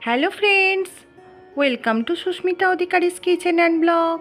Hello friends, welcome to Susmita Adhikari's kitchen and blog.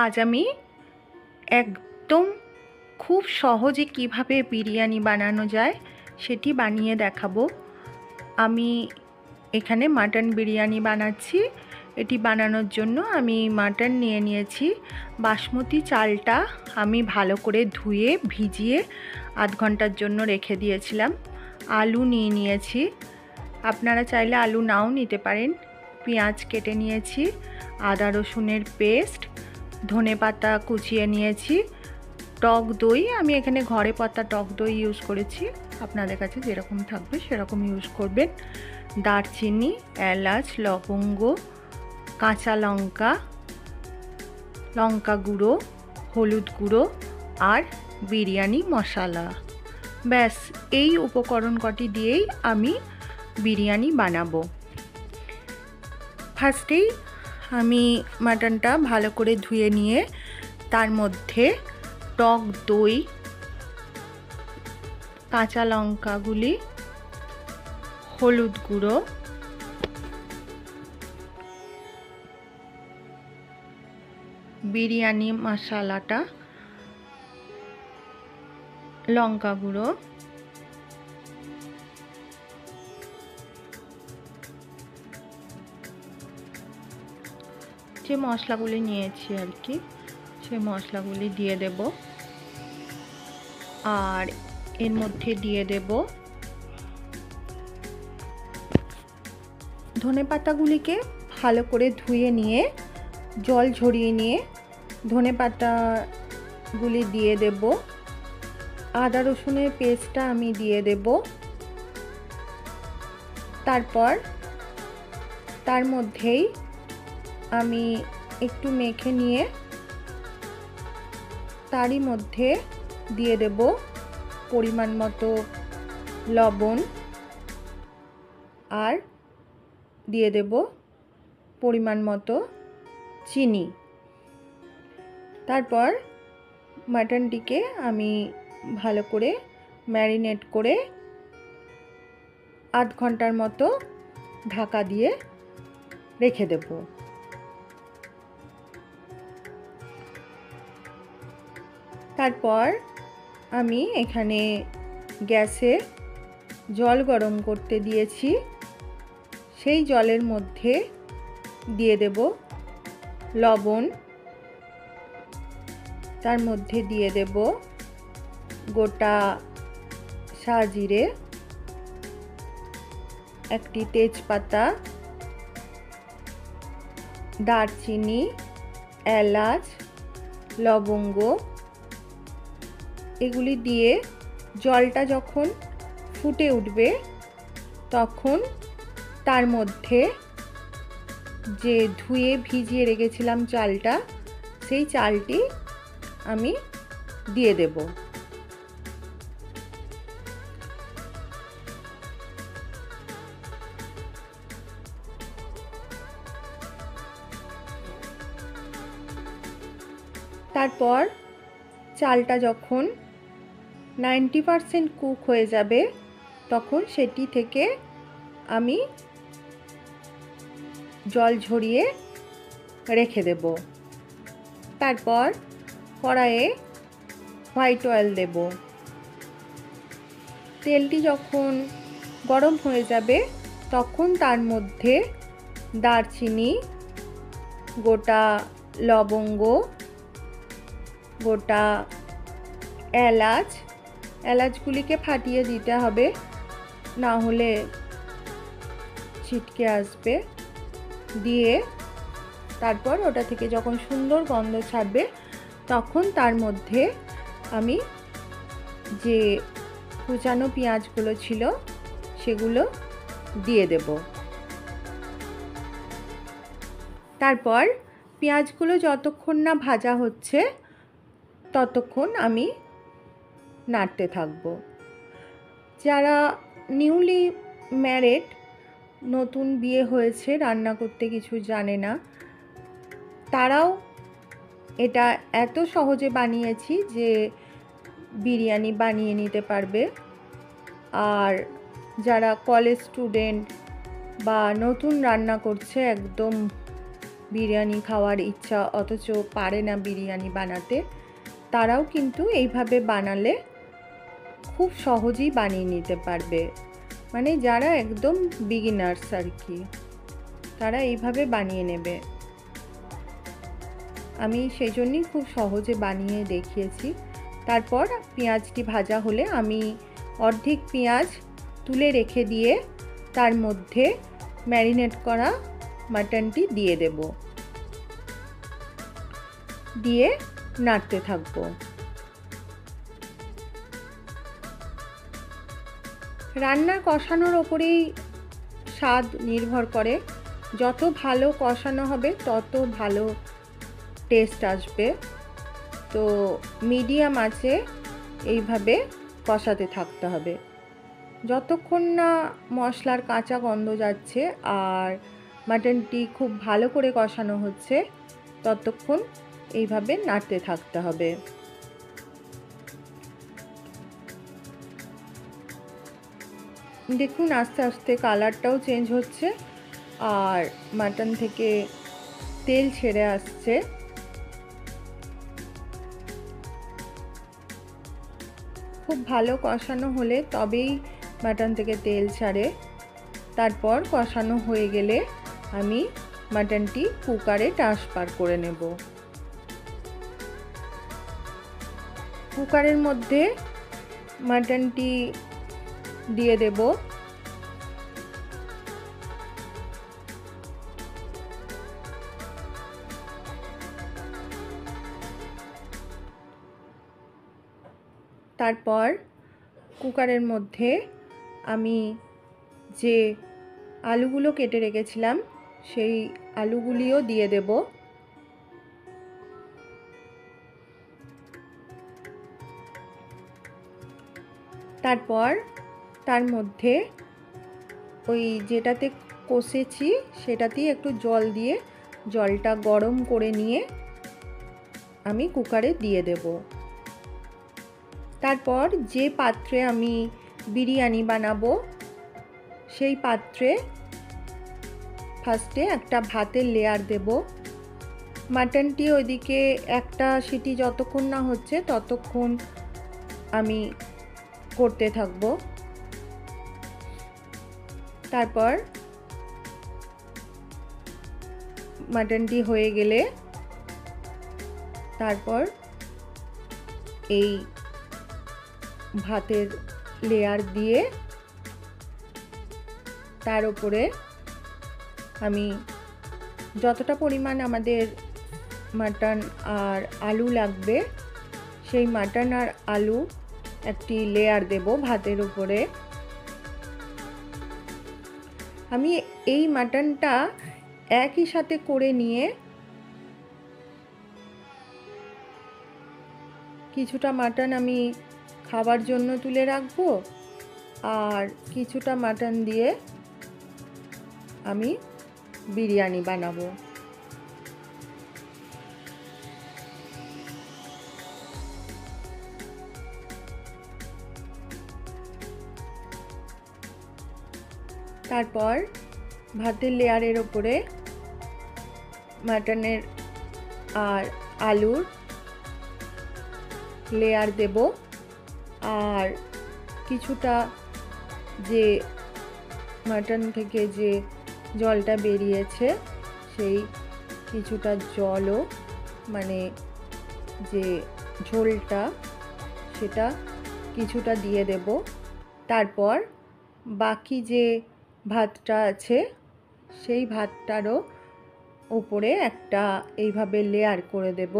আজ আমি একদম খুব সহজে কিভাবে বিরিয়ানি বানানো যায় সেটি বানিয়ে দেখাবো। আমি এখানে মাটন বিরিয়ানি বানাচ্ছি। এটি বানানোর জন্য আমি মাটন নিয়ে নিয়েছি। বাসমতি চালটা আমি ভালো করে ধুয়ে ভিজিয়ে আধ ঘন্টার জন্য রেখে দিয়েছিলাম। আলু নিয়ে নিয়েছি, আপনারা চাইলে আলু নাও নিতে পারেন। পেঁয়াজ কেটে নিয়েছি, আদা রসুনের পেস্ট, ধনেপাতা কুচিয়ে নিয়েছি, টক দই আমি এখানে ঘরে পাতা টক দই ইউজ করেছি, আপনাদের কাছে যেরকম থাকবে সেরকম ইউজ করবেন। দারচিনি, এলাচ, লবঙ্গ, কাঁচা লঙ্কা, লঙ্কা গুঁড়ো, হলুদ গুঁড়ো আর বিরিয়ানি মশলা। ব্যাস, এই উপকরণ কটি দিয়েই আমি বিরিয়ানি বানাবো। ফার্স্টেই আমি মাটনটা ভালো করে ধুয়ে নিয়ে তার মধ্যে টক দই, কাঁচা লঙ্কাগুলি, হলুদ গুঁড়ো, বিরিয়ানি মশলাটা, লঙ্কা গুঁড়ো, যে মশলাগুলি নিয়েছি আর কি, সে মশলাগুলি দিয়ে দেব। আর এর মধ্যে দিয়ে দেব ধনেপাতাগুলিকে ভালো করে ধুয়ে নিয়ে জল ঝরিয়ে নিয়ে ধনেপাতাগুলি দিয়ে দেব। আদা রসুনের পেস্টটা আমি দিয়ে দেব। তারপর তার মধ্যেই আমি একটু মেখে নিয়ে তারই মধ্যে দিয়ে দেব পরিমাণ মতো লবণ আর দিয়ে দেব পরিমাণ মতো চিনি। তারপর মাটনটিকে আমি ভালো করে ম্যারিনেট করে আধ ঘন্টার মতো ঢাকা দিয়ে রেখে দেব। তারপর আমি এখানে গ্যাসে জল গরম করতে দিয়েছি। সেই জলের মধ্যে দিয়ে দেব লবণ, তার মধ্যে দিয়ে দেব গোটা সাজিরে, একটি তেজপাতা, দারচিনি, এলাচ, লবঙ্গ, এগুলি দিয়ে জলটা যখন ফুটে উঠবে তখন তার মধ্যে যে ধুয়ে ভিজিয়ে রেখেছিলাম চালটা, সেই চালটি আমি দিয়ে দেব। তারপর চালটা যখন 90% কুক হয়ে যাবে তখন সেটি থেকে আমি জল ঝরিয়ে রেখে দেব। তারপর কড়াইয়ে হোয়াইট অয়েল দেব। তেলটি যখন গরম হয়ে যাবে তখন তার মধ্যে দারচিনি, গোটা লবঙ্গ, গোটা এলাচগুলিকে ফাটিয়ে দিতে হবে, না হলে ছিটকে আসবে। দিয়ে তারপর ওটা থেকে যখন সুন্দর গন্ধ ছাড়বে তখন তার মধ্যে আমি যে কুচানো পেঁয়াজগুলো ছিল সেগুলো দিয়ে দেব। তারপর পেঁয়াজগুলো যতক্ষণ না ভাজা হচ্ছে ততক্ষণ আমি নাড়তে থাকব। যারা নিউলি ম্যারিড, নতুন বিয়ে হয়েছে, রান্না করতে কিছু জানে না, তারাও এটা এত সহজে বানিয়েছি যে বিরিয়ানি বানিয়ে নিতে পারবে। আর যারা কলেজ স্টুডেন্ট বা নতুন রান্না করছে, একদম বিরিয়ানি খাওয়ার ইচ্ছা অথচ পারে না বিরিয়ানি বানাতে, তারাও কিন্তু এইভাবে বানালে খুব সহজেই বানিয়ে নিতে পারবে। মানে যারা একদম বিগিনার্স আর কি, তারা এইভাবে বানিয়ে নেবে। আমি সেই জন্যই খুব সহজে বানিয়ে দেখিয়েছি। তারপর পেঁয়াজটি ভাজা হলে আমি অর্ধেক পেঁয়াজ তুলে রেখে দিয়ে তার মধ্যে ম্যারিনেট করা মাটনটি দিয়ে দেব, দিয়ে নাড়তে থাকবো। রান্না কষানোর ওপরেই স্বাদ নির্ভর করে, যত ভালো কষানো হবে তত ভালো টেস্ট আসবে। তো মিডিয়াম আঁচে এইভাবে কষাতে থাকতে হবে যতক্ষণ না মশলার কাঁচা গন্ধ যাচ্ছে আর মাটনটি খুব ভালো করে কষানো হচ্ছে, ততক্ষণ এইভাবে নাড়তে থাকতে হবে। দেখুন আস্তে আস্তে কালারটাও চেঞ্জ হচ্ছে আর মাটন থেকে তেল ছেড়ে আসছে। খুব ভালো কষানো হলে তবেই মাটন থেকে তেল ছাড়ে। তারপর কষানো হয়ে গেলে আমি মাটনটি কুকারে ট্রান্সফার করে নেব। কুকারের মধ্যে মাটনটি দিয়ে দেব। তারপর কুকারের মধ্যে আমি যে আলুগুলো কেটে রেখেছিলাম সেই আলুগুলিও দিয়ে দেব। তারপর তার মধ্যে ওই যেটাতে কষেছি সেটাতেই একটু জল দিয়ে জলটা গরম করে নিয়ে আমি কুকারে দিয়ে দেব। তারপর যে পাত্রে আমি বিরিয়ানি বানাবো সেই পাত্রে ফার্স্টে একটা ভাতের লেয়ার দেব। মাটনটি ওইদিকে একটা সিটি যতক্ষণ না হচ্ছে ততক্ষণ আমি করতে থাকব। তারপর মাটনটি হয়ে গেলে তারপর এই ভাতের লেয়ার দিয়ে তার উপরে আমি যতটা পরিমাণ আমাদের মাটন আর আলু লাগবে সেই মাটন আর আলু একটি লেয়ার দেব ভাতের উপরে। আমি এই মাটনটা একই সাথে করে নিয়ে কিছুটা মাটন আমি খাবার জন্য তুলে রাখবো আর কিছুটা মাটন দিয়ে আমি বিরিয়ানি বানাবো। তারপর ভাতের লেয়ারের ওপরে মাটনের আর আলুর লেয়ার দেব আর কিছুটা যে মাটন থেকে যে জলটা বেরিয়েছে সেই কিছুটা জলও মানে যে ঝোলটা সেটা কিছুটা দিয়ে দেব। তারপর বাকি যে ভাতটা আছে সেই ভাতটারও উপরে একটা এইভাবে লেয়ার করে দেব।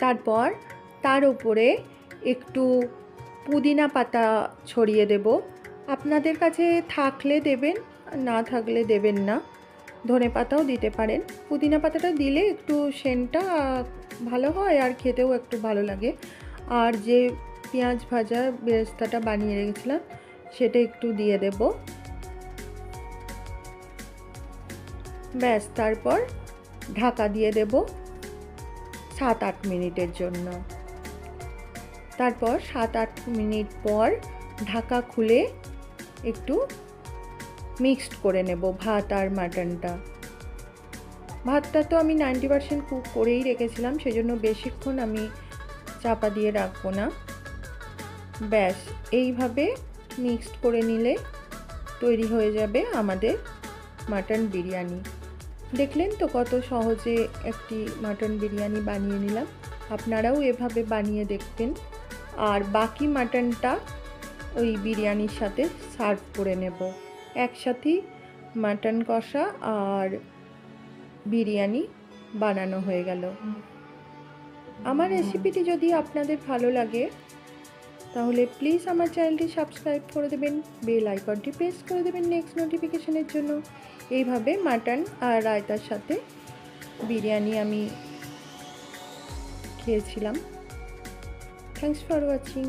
তারপর তার উপরে একটু পুদিনা পাতা ছড়িয়ে দেব। আপনাদের কাছে থাকলে দেবেন, না থাকলে দেবেন না। ধনেপাতাও দিতে পারেন। পুদিনা পাতাটা দিলে একটু সেন্টটা ভালো হয় আর খেতেও একটু ভালো লাগে। আর যে পেঁয়াজ ভাজা বেরেস্তাটা বানিয়ে রেখেছিলাম সেটা একটু দিয়ে দেব। ব্যাস, তারপর ঢাকা দিয়ে দেব 7-8 মিনিটের জন্য। তারপর 7-8 মিনিট পর ঢাকা খুলে একটু মিক্সড করে নেব ভাত আর মাটনটা। ভাতটা তো আমি 90% কুক করেই রেখেছিলাম, সেজন্য বেশিক্ষণ আমি চাপা দিয়ে রাখবো না। ব্যাস এইভাবে মিক্সড করে নিলে তৈরি হয়ে যাবে আমাদের মাটন বিরিয়ানি। দেখলেন তো কত সহজে একটি মাটন বিরিয়ানি বানিয়ে নিলাম। আপনারাও এভাবে বানিয়ে দেখবেন। আর বাকি মাটনটা ওই বিরিয়ানির সাথে সার্ভ করে নেব। একসাথেই মাটন কষা আর বিরিয়ানি বানানো হয়ে গেল। আমার রেসিপিটি যদি আপনাদের ভালো লাগে তাহলে প্লিজ আমার চ্যানেলটি সাবস্ক্রাইব করে দেবেন, বেল আইকনটি প্রেস করে দেবেন নেক্সট নোটিফিকেশনের জন্য। এইভাবে মাটন আর রায়তার সাথে বিরিয়ানি আমি খেয়েছিলাম। Thanks for watching.